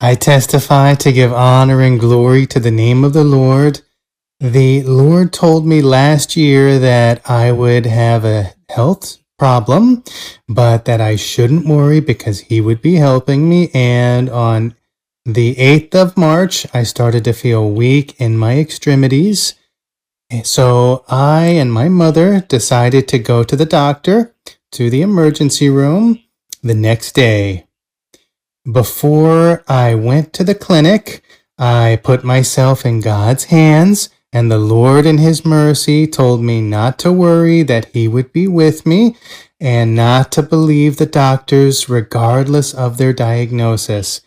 I testify to give honor and glory to the name of the Lord. The Lord told me last year that I would have a health problem, but that I shouldn't worry because He would be helping me. And on the 8th of March, I started to feel weak in my extremities. So I and my mother decided to go to the doctor, to the emergency room, the next day. Before I went to the clinic, I put myself in God's hands, and the Lord in His mercy told me not to worry, that He would be with me, and not to believe the doctors regardless of their diagnosis.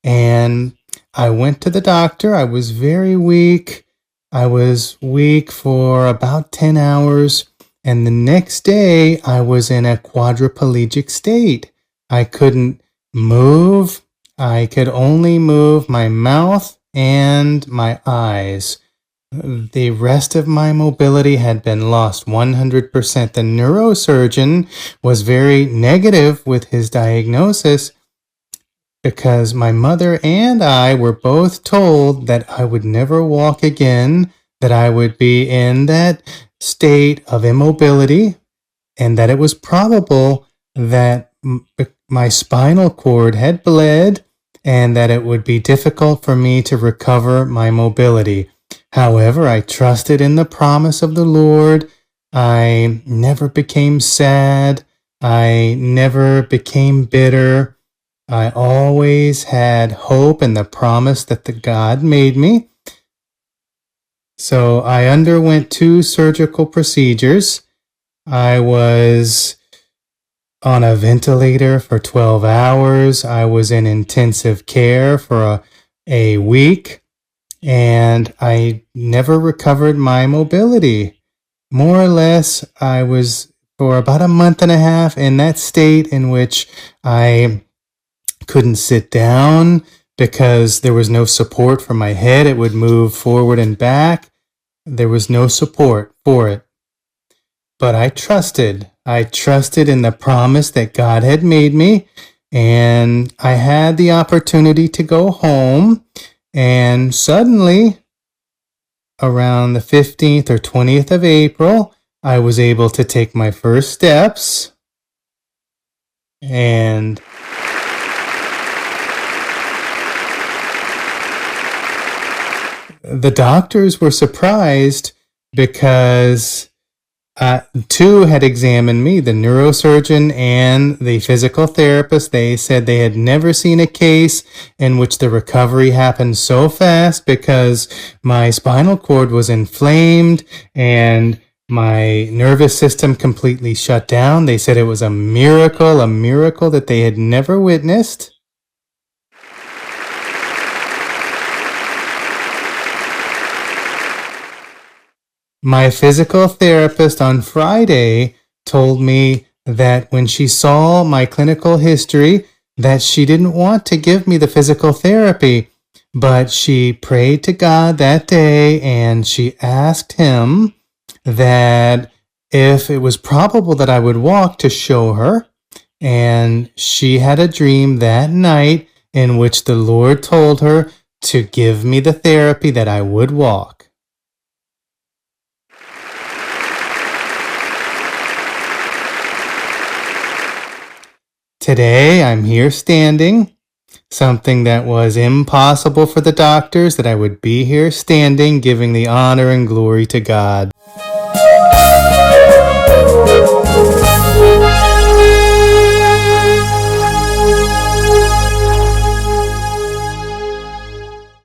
And I went to the doctor. I was very weak. I was weak for about 10 hours, and the next day I was in a quadriplegic state. I couldn't move. I could only move my mouth and my eyes. The rest of my mobility had been lost 100%. The neurosurgeon was very negative with his diagnosis because my mother and I were both told that I would never walk again, that I would be in that state of immobility, and that it was probable that my spinal cord had bled and that it would be difficult for me to recover my mobility. However, I trusted in the promise of the Lord. I never became sad. I never became bitter. I always had hope in the promise that the God made me. So I underwent 2 surgical procedures. I was on a ventilator for 12 hours. I was in intensive care for a week, and I never recovered my mobility. More or less, I was for about a month and a half in that state in which I couldn't sit down because there was no support for my head. It would move forward and back. There was no support for it. But I trusted in the promise that God had made me, and I had the opportunity to go home, and suddenly, around the 15th or 20th of April, I was able to take my first steps, and the doctors were surprised because 2 had examined me, the neurosurgeon and the physical therapist. They said they had never seen a case in which the recovery happened so fast because my spinal cord was inflamed and my nervous system completely shut down. They said it was a miracle that they had never witnessed. My physical therapist on Friday told me that when she saw my clinical history, that she didn't want to give me the physical therapy, but she prayed to God that day and she asked Him that if it was probable that I would walk, to show her. And she had a dream that night in which the Lord told her to give me the therapy that I would walk. Today, I'm here standing, something that was impossible for the doctors, that I would be here standing, giving the honor and glory to God.